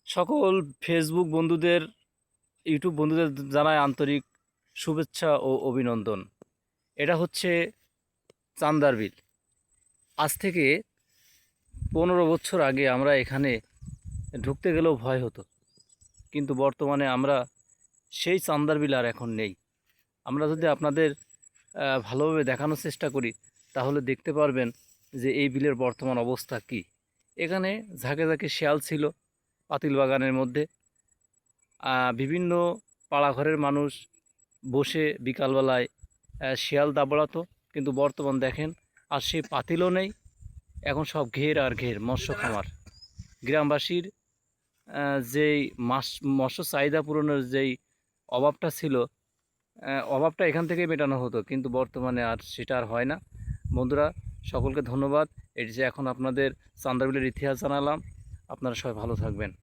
সকল ফেসবুক বন্ধুদের, ইউটিউব বন্ধুদের জানাই আন্তরিক শুভেচ্ছা ও অভিনন্দন। এটা হচ্ছে চান্দার বিল। আজ থেকে 15 বছর আগে আমরা এখানে ঢুকতে গেলেও ভয় হতো, কিন্তু বর্তমানে আমরা সেই চান্দার বিল আর এখন নেই। আমরা যদি আপনাদের ভালোভাবে দেখানোর চেষ্টা করি তাহলে দেখতে পারবেন যে এই বিলের বর্তমান অবস্থা কি। এখানে ঝাঁকে ঝাঁকে শেয়াল ছিল পাতিল বাগানের মধ্যে। বিভিন্ন পাড়াঘরের মানুষ বসে বিকালবেলায় শিয়াল দাবড়াতো, কিন্তু বর্তমান দেখেন আর সেই পাতিলও নেই। এখন সব ঘের আর ঘের মৎস্য খামার। গ্রামবাসীর যেই মৎস্য চাহিদা পূরণের যেই অভাবটা ছিল, অভাবটা এখান থেকেই মেটানো হতো, কিন্তু বর্তমানে আর সেটা আর হয় না। বন্ধুরা, সকলকে ধন্যবাদ। এটি যে এখন আপনাদের চান্দাবিলের ইতিহাস জানালাম। আপনারা সবাই ভালো থাকবেন।